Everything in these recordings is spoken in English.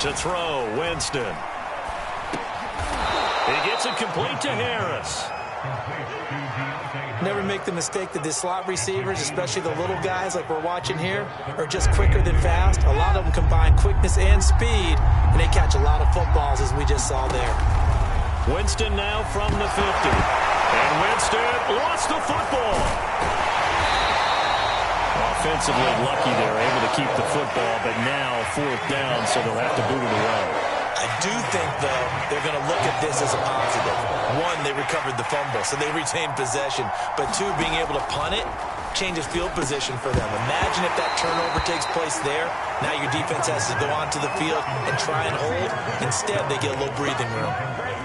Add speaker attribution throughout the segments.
Speaker 1: To throw, Winston. He gets it complete to Harris.
Speaker 2: Never make the mistake that the slot receivers, especially the little guys like we're watching here, are just quicker than fast. A lot of them combine quickness and speed, and they catch a lot of footballs, as we just saw there.
Speaker 1: Winston now from the 50. And Winston lost the football. Offensively lucky they're able to keep the football, but now 4th down, so they'll have to boot it away.
Speaker 2: I do think, though, they're going to look at this as a positive. One, they recovered the fumble, so they retained possession. But two, being able to punt it changes field position for them. Imagine if that turnover takes place there. Now your defense has to go onto the field and try and hold. Instead, they get a little breathing room.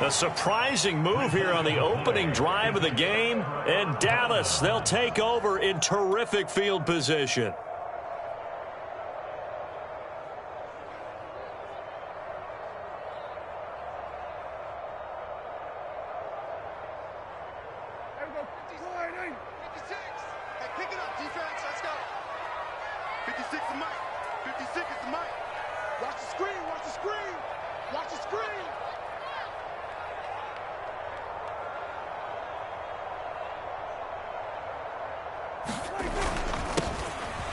Speaker 1: A surprising move here on the opening drive of the game. And Dallas, they'll take over in terrific field position.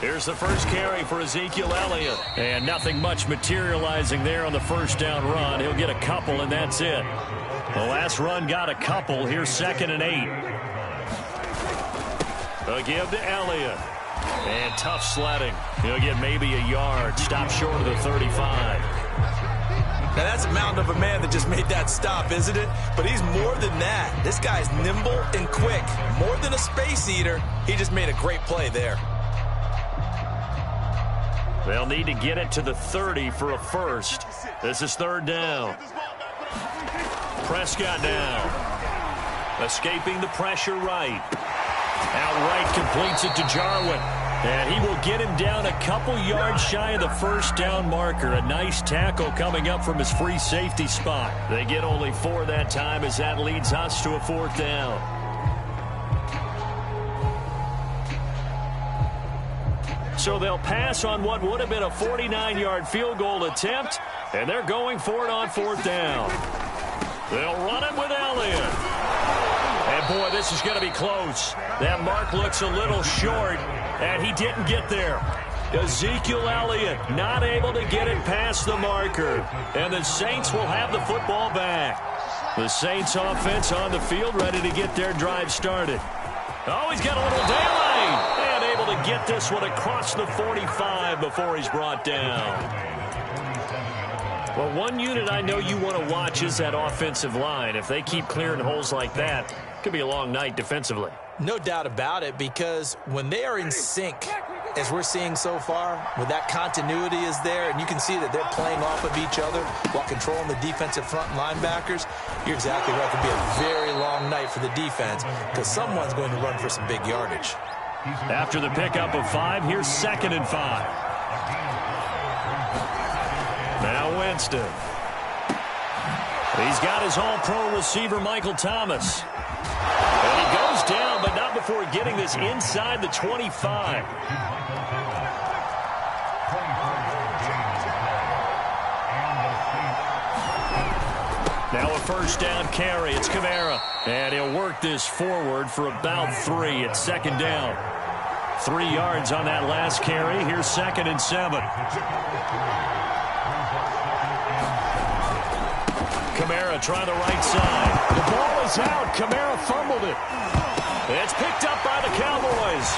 Speaker 1: Here's the first carry for Ezekiel Elliott. And nothing much materializing there on the first down run. He'll get a couple, and that's it. The last run got a couple. Here's 2nd and 8. A give to Elliott. And tough sledding. He'll get maybe a yard. Stop short of the 35.
Speaker 2: Now, that's a mountain of a man that just made that stop, isn't it? But he's more than that. This guy's nimble and quick. More than a space eater. He just made a great play there.
Speaker 1: They'll need to get it to the 30 for a first. This is 3rd down. Prescott down. Escaping the pressure right. Outright completes it to Jarwin. And he will get him down a couple yards shy of the first down marker. A nice tackle coming up from his free safety spot. They get only 4 that time as that leads us to a 4th down. So they'll pass on what would have been a 49-yard field goal attempt, and they're going for it on 4th down. They'll run it with Elliott. And, boy, this is going to be close. That mark looks a little short, and he didn't get there. Ezekiel Elliott not able to get it past the marker, and the Saints will have the football back. The Saints offense on the field ready to get their drive started. Oh, he's got a little daylight. And able to get this one across the 45 before he's brought down. Well, one unit I know you want to watch is that offensive line. If they keep clearing holes like that, it could be a long night defensively.
Speaker 2: No doubt about it, because when they are in sync, as we're seeing so far, when that continuity is there, and you can see that they're playing off of each other while controlling the defensive front linebackers, you're exactly right. It could be a very long night for the defense because someone's going to run for some big yardage.
Speaker 1: After the pickup of 5, here's 2nd and 5. Now Winston. He's got his all-pro receiver, Michael Thomas. And he goes down, but not before getting this inside the 25. Now a first down carry. It's Kamara. And he'll work this forward for about 3. It's 2nd down. 3 yards on that last carry. Here's 2nd and 7. Kamara trying the right side. The ball is out. Kamara fumbled it. It's picked up by the Cowboys.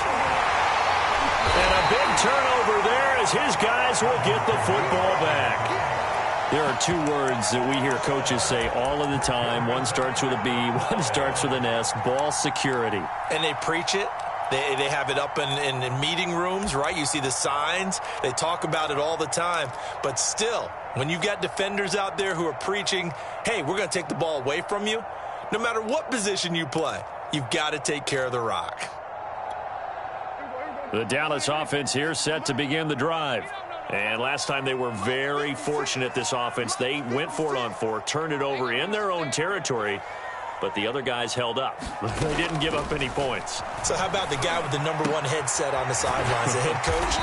Speaker 1: And a big turnover there as his guys will get the football back. There are 2 words that we hear coaches say all of the time. One starts with a B, one starts with an S. Ball security.
Speaker 2: And they preach it. They have it up in meeting rooms, right? You see the signs. They talk about it all the time. But still, when you've got defenders out there who are preaching, hey, we're going to take the ball away from you, no matter what position you play, you've got to take care of the rock.
Speaker 1: The Dallas offense here set to begin the drive. And last time they were very fortunate, this offense. They went for it on 4, turned it over in their own territory, but the other guys held up. They didn't give up any points.
Speaker 2: So how about the guy with the #1 headset on the sidelines, the head coach?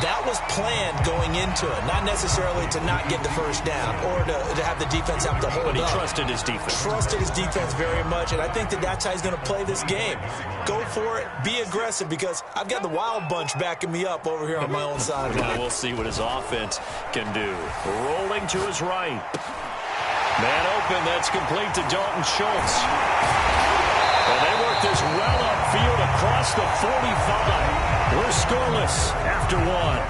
Speaker 2: that was planned going into it, not necessarily to not get the first down or to have the defense have to hold up.
Speaker 1: But he trusted his defense.
Speaker 2: Trusted his defense very much, and I think that's how he's going to play this game. Go for it. Be aggressive, because I've got the Wild Bunch backing me up over here on my own side.
Speaker 1: Now we'll see what his offense can do. Rolling to his right. Man open, that's complete to Dalton Schultz. And they work this well upfield across the 45. We're scoreless after one.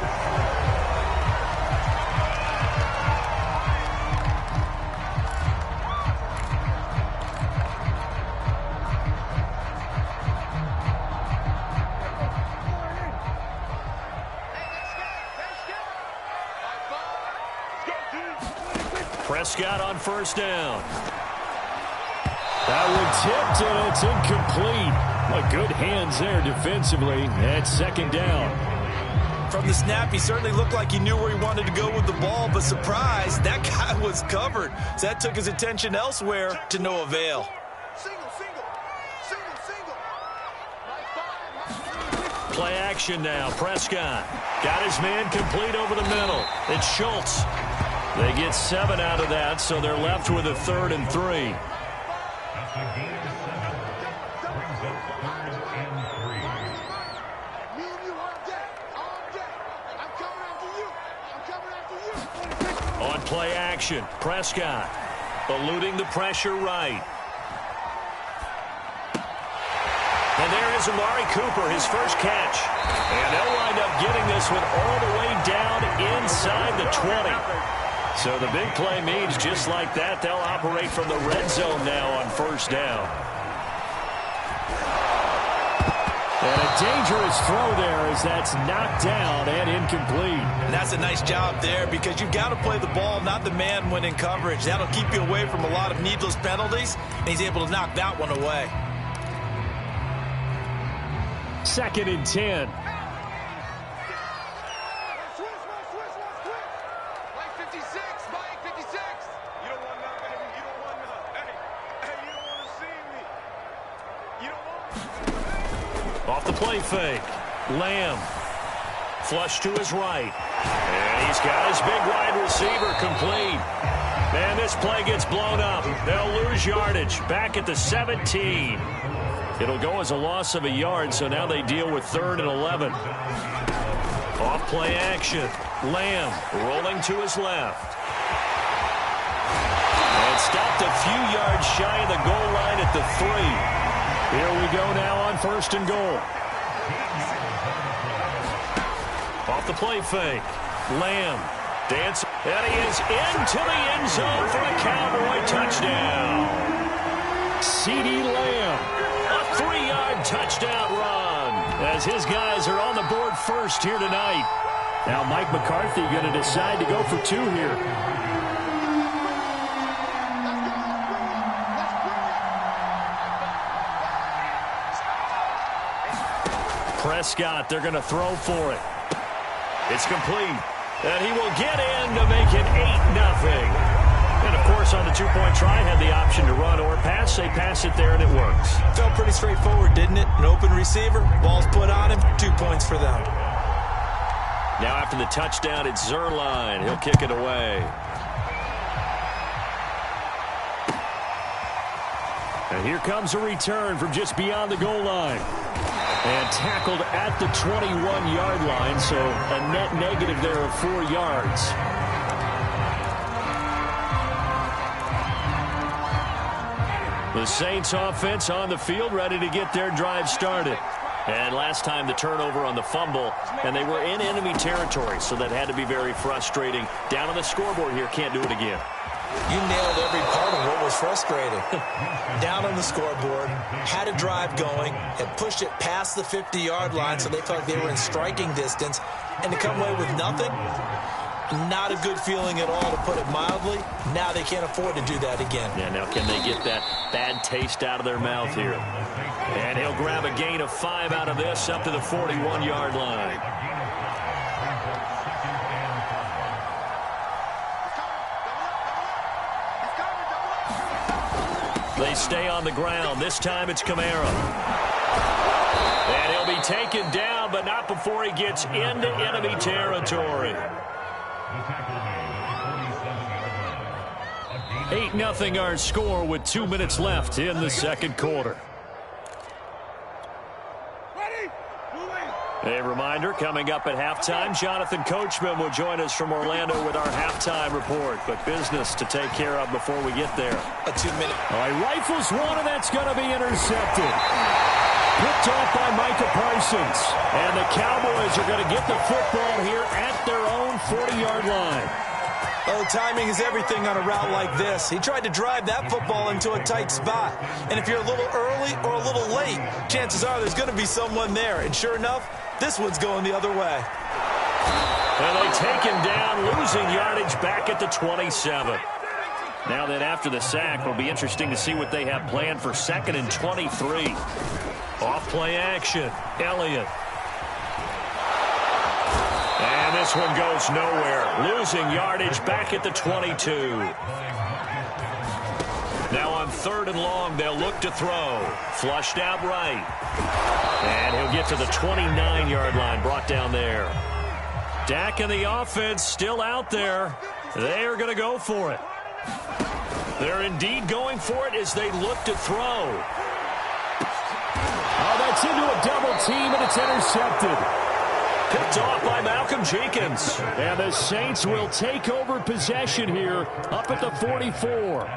Speaker 1: Prescott on first down.
Speaker 3: That one tipped, and it's incomplete. But good hands there defensively at second down.
Speaker 2: From the snap, he certainly looked like he knew where he wanted to go with the ball, but surprise, that guy was covered. So that took his attention elsewhere to no avail.
Speaker 1: Play action now. Prescott got his man complete over the middle. It's Schultz. They get 7 out of that, so they're left with a 3rd and 3. On play action, Prescott eluding the pressure right. And there is Amari Cooper, his first catch. And they'll wind up getting this one all the way down inside the 20. So the big play means just like that, they'll operate from the red zone now on first down.
Speaker 3: And a dangerous throw there as that's knocked down and incomplete.
Speaker 2: And that's a nice job there, because you've got to play the ball, not the man when in coverage. That'll keep you away from a lot of needless penalties, and he's able to knock that one away.
Speaker 3: 2nd and 10.
Speaker 1: Off the play fake. Lamb. Flush to his right. And he's got his big wide receiver complete. And this play gets blown up. They'll lose yardage. Back at the 17. It'll go as a loss of a yard, so now they deal with 3rd and 11. Off play action. Lamb rolling to his left. And stopped a few yards shy of the goal line at the 3. Here we go now on 1st and goal. Off the play fake. Lamb dance. And he is into the end zone for a Cowboy touchdown.
Speaker 3: CeeDee Lamb.
Speaker 1: A 3-yard touchdown run as his guys are on the board first here tonight.
Speaker 3: Now Mike McCarthy going to decide to go for 2 here.
Speaker 1: Prescott, they're going to throw for it. It's complete. And he will get in to make it 8-0. And, of course, on the 2-point try, had the option to run or pass. They pass it there, and it works.
Speaker 2: Felt pretty straightforward, didn't it? An open receiver, ball's put on him, 2 points for them.
Speaker 1: Now after the touchdown, it's Zerline. He'll kick it away.
Speaker 3: And here comes a return from just beyond the goal line. And tackled at the 21-yard line, so a net negative there of 4 yards. The Saints offense on the field, ready to get their drive started. And last time the turnover on the fumble, and they were in enemy territory, so that had to be very frustrating. Down on the scoreboard here, can't do it again.
Speaker 2: You nailed every part of what was frustrating. Down on the scoreboard, had a drive going, had pushed it past the 50-yard line, so they felt like they were in striking distance, and to come away with nothing, not a good feeling at all, to put it mildly. Now they can't afford to do that again.
Speaker 1: Yeah, now can they get that bad taste out of their mouth here? And he'll grab a gain of 5 out of this up to the 41-yard line. They stay on the ground. This time it's Kamara. And he'll be taken down, but not before he gets into enemy territory. 8-0 our score with 2 minutes left in the second quarter. A reminder, coming up at halftime, Jonathan Coachman will join us from Orlando with our halftime report. But business to take care of before we get there.
Speaker 2: A 2-minute.
Speaker 1: All right, rifles one, and that's going to be intercepted. Picked off by Micah Parsons. And the Cowboys are going to get the football here at their own 40-yard line.
Speaker 2: Oh, timing is everything on a route like this. He tried to drive that football into a tight spot. And if you're a little early or a little late, chances are there's going to be someone there. And sure enough, this one's going the other way.
Speaker 1: And they take him down, losing yardage back at the 27. Now that after the sack, it'll be interesting to see what they have planned for 2nd and 23. Off play action, Elliott. And this one goes nowhere, losing yardage back at the 22. Now on 3rd and long, they'll look to throw. Flushed out right. And he'll get to the 29-yard line, brought down there. Dak and the offense still out there. They are going to go for it. They're indeed going for it as they look to throw. Oh, that's into a double team, and it's intercepted. Picked off by Malcolm Jenkins. And the Saints will take over possession here up at the 44.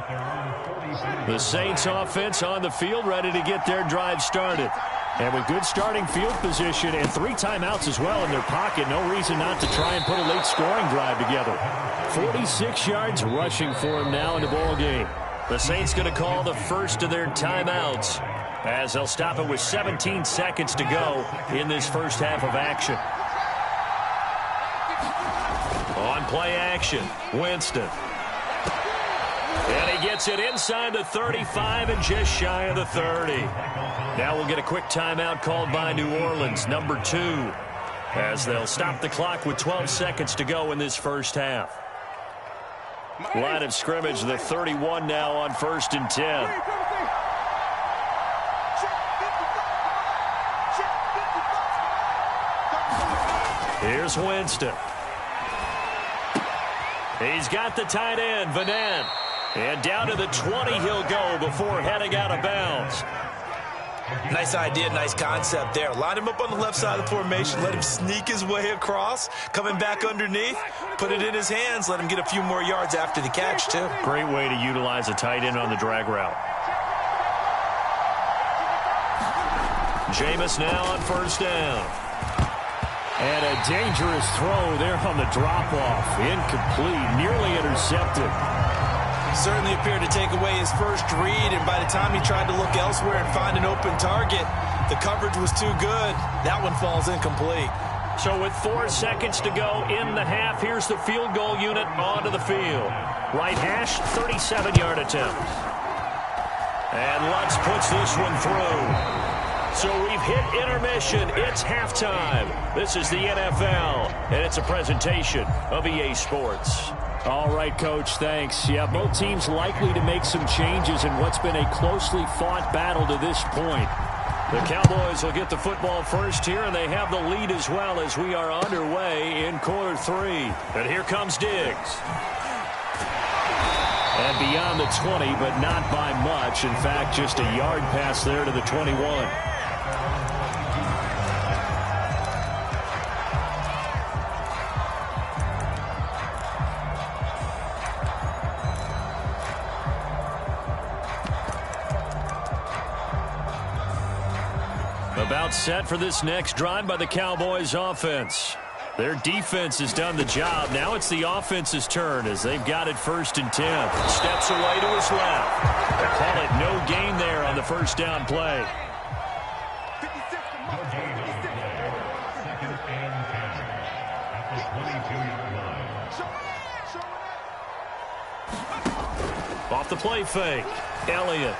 Speaker 1: The Saints offense on the field ready to get their drive started. And with good starting field position and 3 timeouts as well in their pocket, no reason not to try and put a late scoring drive together. 46 yards rushing for him now in the ball game. The Saints going to call the first of their timeouts as they'll stop it with 17 seconds to go in this first half of action. On play action, Winston. And he gets it inside the 35 and just shy of the 30. Now we'll get a quick timeout called by New Orleans, number 2, as they'll stop the clock with 12 seconds to go in this first half. Line of scrimmage, the 31 now on 1st and 10. Here's Winston. He's got the tight end, Vanette. And down to the 20 he'll go before heading out of bounds.
Speaker 2: Nice idea, nice concept there. Line him up on the left side of the formation. Let him sneak his way across. Coming back underneath. Put it in his hands. Let him get a few more yards after the catch, too.
Speaker 1: Great way to utilize a tight end on the drag route. Jameis now on 1st down. And a dangerous throw there on the drop-off. Incomplete, nearly intercepted.
Speaker 2: Certainly appeared to take away his first read, and by the time he tried to look elsewhere and find an open target, the coverage was too good. That one falls incomplete.
Speaker 1: So with 4 seconds to go in the half, here's the field goal unit onto the field. Right hash, 37-yard attempt. And Lutz puts this one through. So we've hit intermission. It's halftime. This is the NFL, and it's a presentation of EA Sports.
Speaker 3: All right, Coach, thanks. Yeah, both teams likely to make some changes in what's been a closely fought battle to this point.
Speaker 1: The Cowboys will get the football first here, and they have the lead as well as we are underway in quarter 3. And here comes Diggs.
Speaker 3: And beyond the 20, but not by much. In fact, just a yard pass there to the 21.
Speaker 1: About set for this next drive by the Cowboys offense. Their defense has done the job. Now it's the offense's turn as they've got it 1st and 10. Steps away to his left. They call it no gain there on the first down play. Off the play fake, Elliott.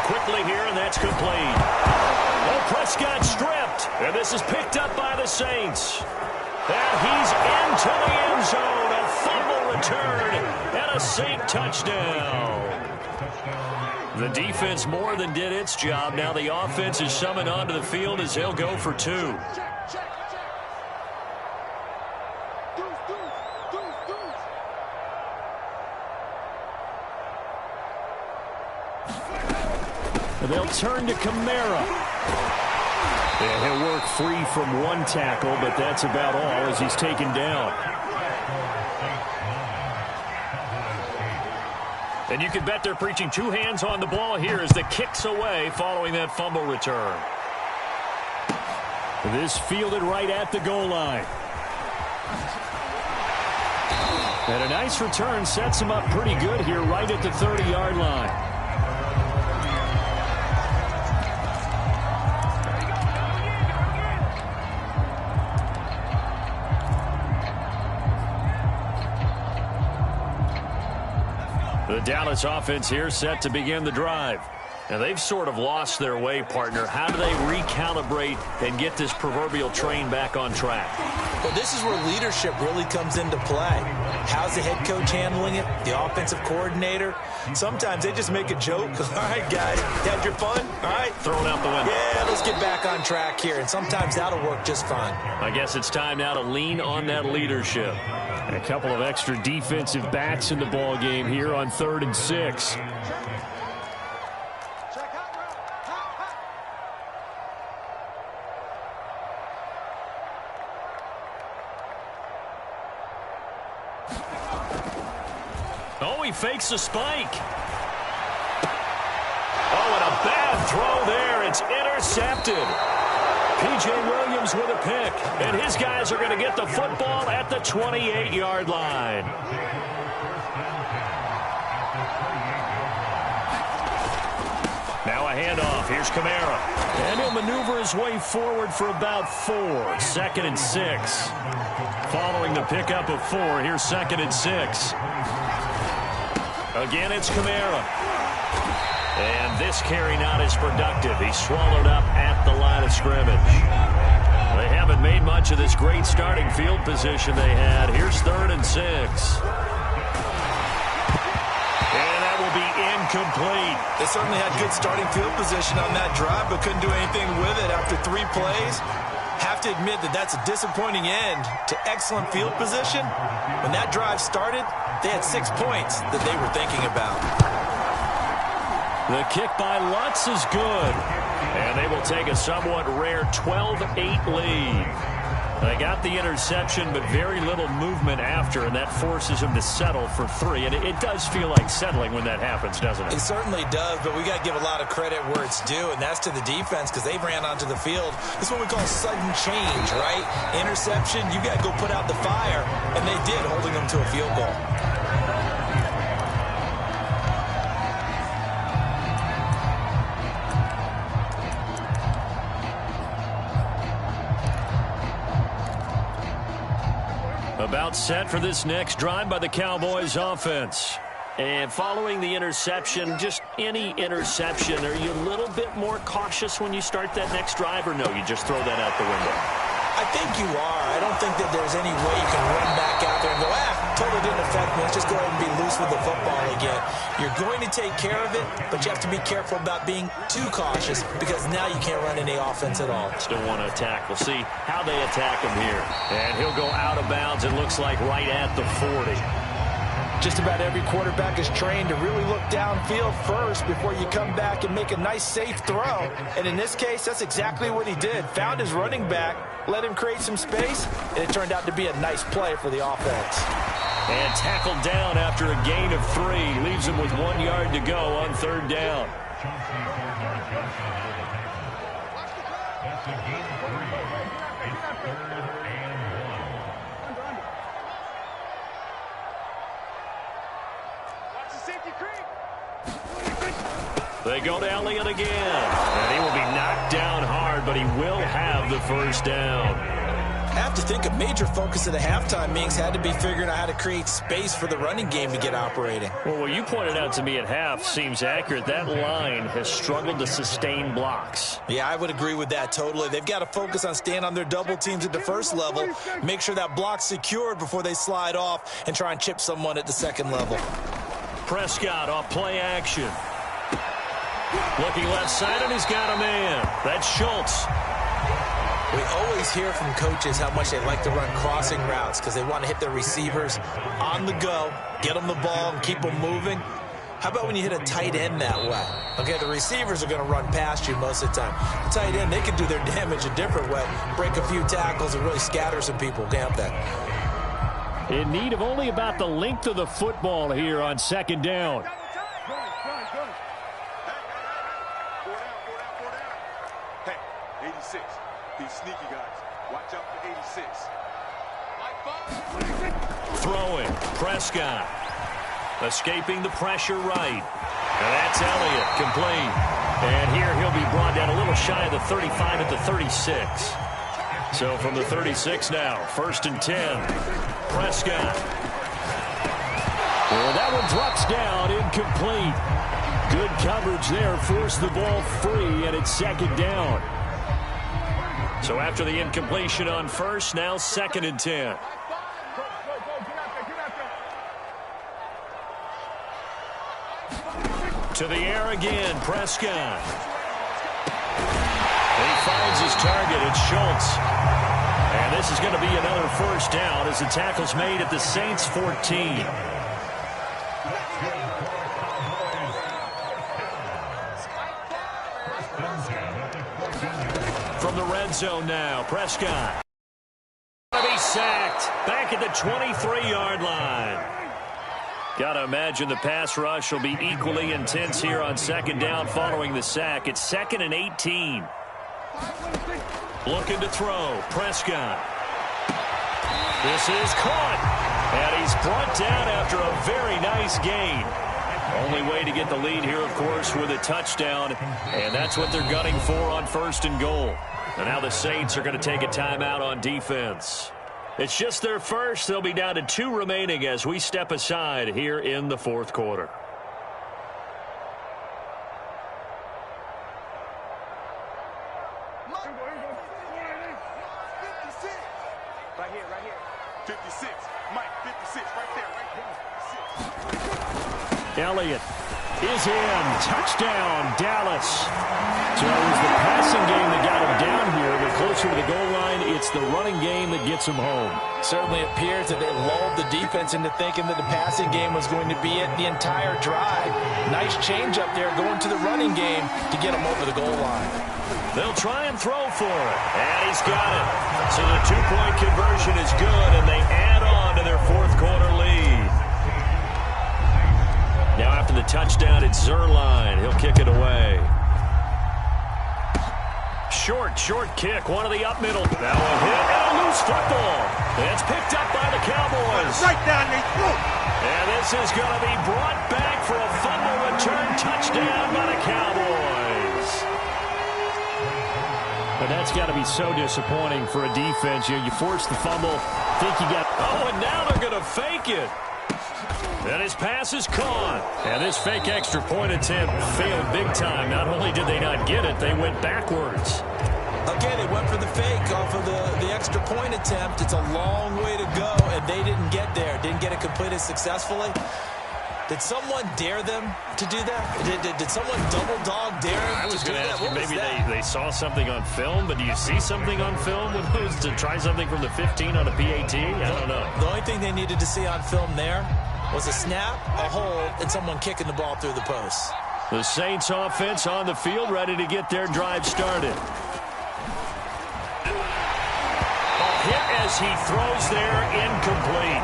Speaker 1: Quickly here, and that's complete. Oh, Prescott stripped, and this is picked up by the Saints. And he's into the end zone. A fumble return and a Saint touchdown. The defense more than did its job. Now the offense is summoned onto the field as they'll go for 2. And they'll turn to Kamara. And he'll work free from one tackle, but that's about all as he's taken down. And you can bet they're preaching 2 hands on the ball here as the kick's away following that fumble return. This fielded right at the goal line. And a nice return sets him up pretty good here right at the 30-yard line. The Dallas offense here set to begin the drive. And they've sort of lost their way, partner. How do they recalibrate and get this proverbial train back on track?
Speaker 2: Well, this is where leadership really comes into play. How's the head coach handling it? The offensive coordinator? Sometimes they just make a joke. All right, guys, had your fun? All right.
Speaker 1: Throw it out the window.
Speaker 2: Yeah, let's get back on track here. And sometimes that'll work just fine.
Speaker 1: I guess it's time now to lean on that leadership. A couple of extra defensive backs in the ball game here on 3rd and 6. Oh, he fakes a spike. Oh, and a bad throw there. It's intercepted. P.J. Williams with a pick, and his guys are going to get the football at the 28-yard line. Now a handoff. Here's Kamara, and he'll maneuver his way forward for about 4. 2nd and 6. Following the pickup of 4, here's 2nd and 6. Again, it's Kamara. And this carry not as productive. He's swallowed up at the line of scrimmage. They haven't made much of this great starting field position they had. Here's 3rd and 6. And that will be incomplete.
Speaker 2: They certainly had good starting field position on that drive, but couldn't do anything with it after 3 plays. Have to admit that that's a disappointing end to excellent field position. When that drive started, they had 6 points that they were thinking about.
Speaker 1: The kick by Lutz is good. And they will take a somewhat rare 12-8 lead. They got the interception, but very little movement after, and that forces them to settle for 3. And it does feel like settling when that happens, doesn't it?
Speaker 2: It certainly does, but we got to give a lot of credit where it's due, and that's to the defense because they ran onto the field. This is what we call sudden change, right? Interception, you got to go put out the fire, and they did, holding them to a field goal.
Speaker 1: About set for this next drive by the Cowboys offense. And following the interception, just any interception, are you a little bit more cautious when you start that next drive, or no, you just throw that out the window?
Speaker 2: I think you are. I don't think that there's any way you can run back out there and go, totally didn't affect me. Let's just go ahead and be loose with the football again. You're going to take care of it, but you have to be careful about being too cautious because now you can't run any offense at all.
Speaker 1: Still want to attack. We'll see how they attack him here. And he'll go out of bounds, it looks like, right at the 40.
Speaker 2: Just about every quarterback is trained to really look downfield first before you come back and make a nice, safe throw. And in this case, that's exactly what he did. Found his running back, let him create some space, and it turned out to be a nice play for the offense.
Speaker 1: And tackled down after a gain of 3. Leaves him with 1 yard to go on 3rd down. They go to Elliott again. And he will be knocked down hard, but he will have the 1st down.
Speaker 2: I have to think a major focus of the halftime meetings had to be figuring out how to create space for the running game to get operating.
Speaker 1: Well, what you pointed out to me at half seems accurate. That line has struggled to sustain blocks.
Speaker 2: Yeah, I would agree with that totally. They've got to focus on staying on their double teams at the first level, make sure that block's secured before they slide off and try and chip someone at the second level.
Speaker 1: Prescott off play action. Looking left side, and he's got a man. That's Schultz.
Speaker 2: We always hear from coaches how much they like to run crossing routes because they want to hit their receivers on the go, get them the ball, and keep them moving. How about when you hit a tight end that way? Okay, the receivers are going to run past you most of the time. The tight end, they can do their damage a different way, break a few tackles and really scatter some people. Can't have that.
Speaker 1: In need of only about the length of the football here on second down.
Speaker 4: Hey, 86. He's sneaky, guys. Watch out for 86.
Speaker 1: Throwing. Prescott. Escaping the pressure right. And that's Elliott. Complete. And here he'll be brought down a little shy of the 35 at the 36. So from the 36 now, 1st and 10. Prescott. Well, that one drops down, incomplete. Good coverage there, forced the ball free, and it's second down. So after the incompletion on first, now 2nd and 10. To the air again, Prescott. He finds his target, it's Schultz. And this is going to be another first down as the tackle's made at the Saints 14. From the red zone now, Prescott. Gonna be sacked back at the 23-yard line. Gotta imagine the pass rush will be equally intense here on second down following the sack. It's 2nd and 18. Looking to throw. Prescott. This is caught. And he's brought down after a very nice gain. Only way to get the lead here, of course, with a touchdown. And that's what they're gunning for on 1st and goal. And now the Saints are going to take a timeout on defense. It's just their first. They'll be down to 2 remaining as we step aside here in the 4th quarter.
Speaker 4: Right here. 56. Mike, 56. Right there. 56.
Speaker 1: Elliott is in. Touchdown, Dallas. So it was the passing game that got him down here, but closer to the goal line, it's the running game that gets him home.
Speaker 2: Certainly appears that they lulled the defense into thinking that the passing game was going to be it the entire drive. Nice change up there going to the running game to get him over the goal line.
Speaker 1: They'll try and throw for it, and he's got it. So the 2-point conversion is good, and they add on to their 4th quarter lead. Now after the touchdown, it's Zerline. He'll kick it away. Short kick, one of the up middle. That will hit, and a loose football. It's picked up by the Cowboys.
Speaker 4: Right down there.
Speaker 1: And this is going to be brought back for a fumble return touchdown by the Cowboys. But that's got to be so disappointing for a defense. You force the fumble, think you got... Oh, and now they're going to fake it. And his pass is caught. And this fake extra point attempt failed big time. Not only did they not get it, they went backwards.
Speaker 2: Okay, they went for the fake off of the extra point attempt. It's a long way to go, and they didn't get there. Didn't get it completed successfully. Did someone dare them to do that? Did someone double dog dare
Speaker 1: I was going to ask you, maybe
Speaker 2: that?
Speaker 1: they saw something on film, but do you see something on film with those to try something from the 15 on a PAT? I don't know.
Speaker 2: The only thing they needed to see on film there was a snap, a hold, and someone kicking the ball through the post.
Speaker 1: The Saints offense on the field, ready to get their drive started. A hit as he throws there, incomplete.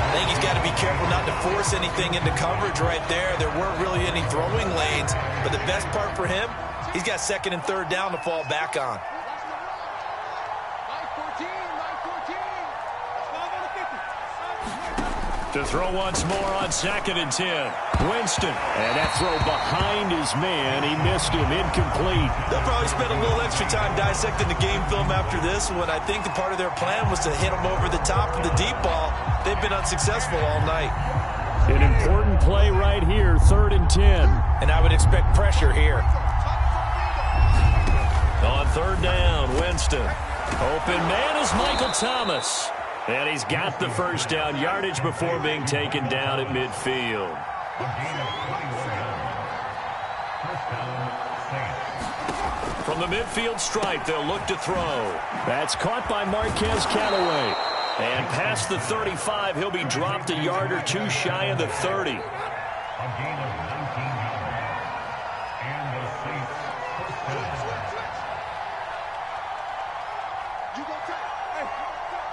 Speaker 2: I think he's got to be careful not to force anything into coverage right there. There weren't really any throwing lanes, but the best part for him, he's got 2nd and 3rd down to fall back on.
Speaker 1: To throw once more on 2nd and 10. Winston. And that throw behind his man. He missed him. Incomplete.
Speaker 2: They'll probably spend a little extra time dissecting the game film after this one. I think the part of their plan was to hit him over the top of the deep ball. They've been unsuccessful all night.
Speaker 1: An important play right here. 3rd and 10.
Speaker 2: And I would expect pressure here.
Speaker 1: On 3rd down, Winston. Open man is Michael Thomas. And he's got the first down, yardage before being taken down at midfield. From the midfield stripe, they'll look to throw. That's caught by Marquez Callaway. And past the 35, he'll be dropped a yard or two shy of the 30.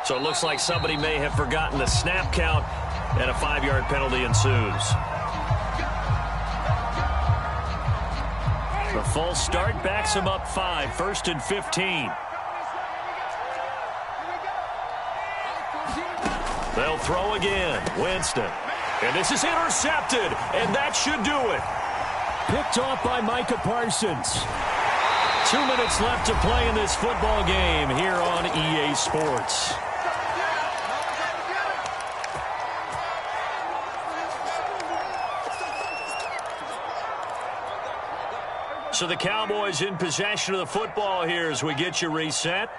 Speaker 1: So it looks like somebody may have forgotten the snap count, and a 5-yard penalty ensues. The false start backs him up 5, 1st and 15. They'll throw again. Winston. And this is intercepted, and that should do it. Picked off by Micah Parsons. 2 minutes left to play in this football game here on EA Sports. So the Cowboys in possession of the football here as we get you reset.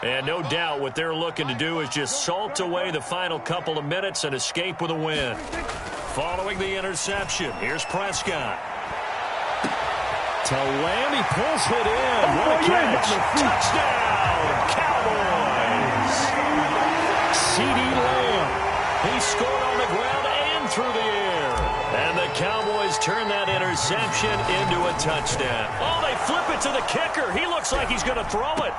Speaker 1: And no doubt what they're looking to do is just salt away the final couple of minutes and escape with a win. Following the interception, here's Prescott. To Lamb, he pulls it in. What a catch. Touchdown, Cowboys. C.D. Lamb. He scored on the ground and through the air. And the Cowboys turn that interception into a touchdown. Oh, they flip it to the kicker. He looks like he's going to throw it.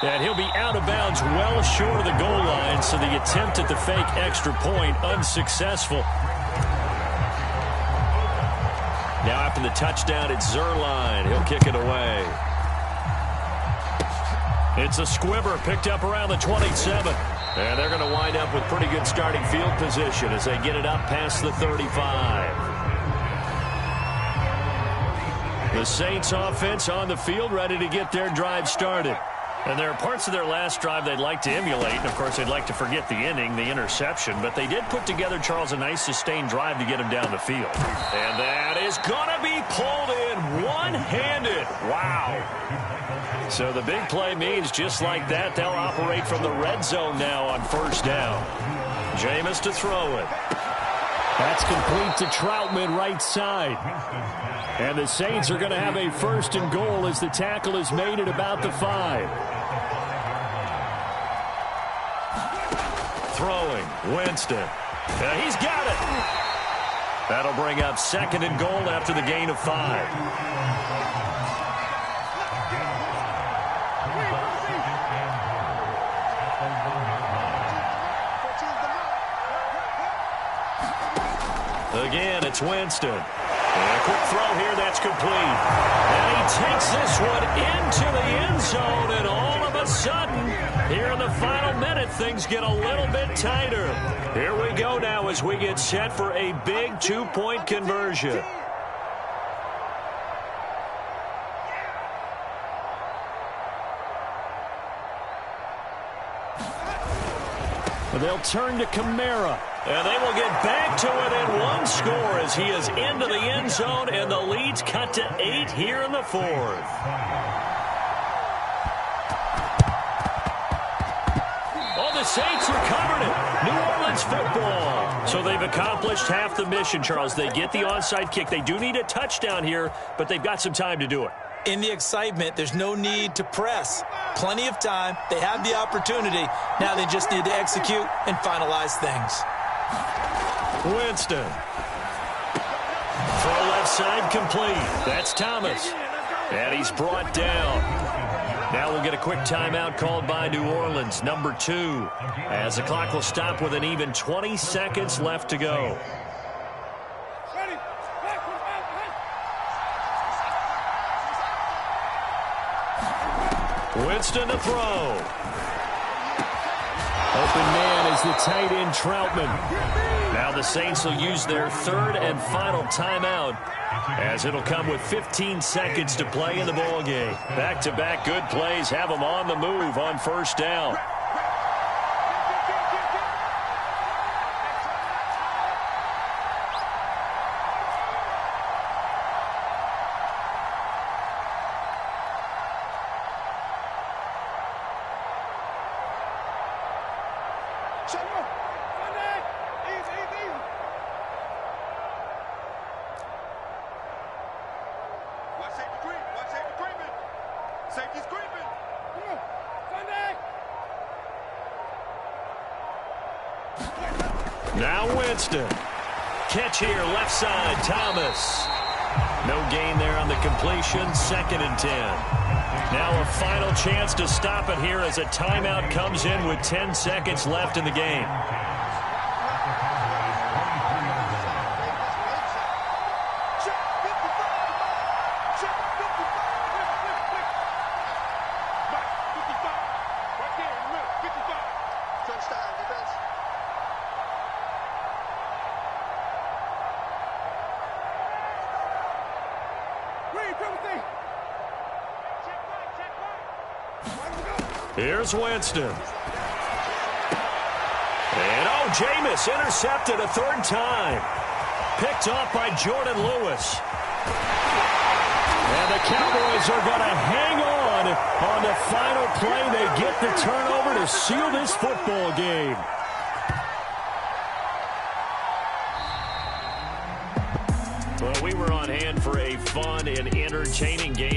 Speaker 1: And he'll be out of bounds well short of the goal line, so the attempt at the fake extra point unsuccessful. Now after the touchdown, it's Zerline. He'll kick it away. It's a squibber picked up around the 27. And they're going to wind up with pretty good starting field position as they get it up past the 35. The Saints offense on the field ready to get their drive started. And there are parts of their last drive they'd like to emulate. And, of course, they'd like to forget the inning, the interception. But they did put together, Charles, a nice sustained drive to get him down the field. And that is going to be pulled in one-handed. Wow. So the big play means just like that, they'll operate from the red zone now on 1st down. Jameis to throw it. That's complete to Troutman right side. And the Saints are going to have a 1st and goal as the tackle is made at about the 5. Throwing, Winston. He's got it. That'll bring up 2nd and goal after the gain of 5. Again, it's Winston. And a quick throw here, that's complete. And he takes this one into the end zone, and all of a sudden, here in the final minute, things get a little bit tighter. Here we go now as we get set for a big 2-point conversion. They'll turn to Kamara. And they will get back to within 1 score as he is into the end zone, and the lead's cut to 8 here in the 4th. Oh, the Saints recovered it. New Orleans football. So they've accomplished half the mission, Charles. They get the onside kick. They do need a touchdown here, but they've got some time to do it.
Speaker 2: In the excitement, there's no need to press. Plenty of time. They have the opportunity. Now they just need to execute and finalize things.
Speaker 1: Winston. Throw left side complete. That's Thomas. And he's brought down. Now we'll get a quick timeout called by New Orleans, number 2. As the clock will stop with an even 20 seconds left to go. Winston to throw. Open man is the tight end Troutman. Now the Saints will use their 3rd and final timeout as it'll come with 15 seconds to play in the ballgame. Back-to-back good plays have them on the move on 1st down. Now Winston. Catch here, left side, Thomas. No gain there on the completion, 2nd and 10. Now a final chance to stop it here as a timeout comes in with 10 seconds left in the game. Here's Winston. And, oh, Jameis intercepted a 3rd time. Picked off by Jordan Lewis. And the Cowboys are going to hang on the final play. They get the turnover to seal this football game. Well, we were on hand for a fun and entertaining game.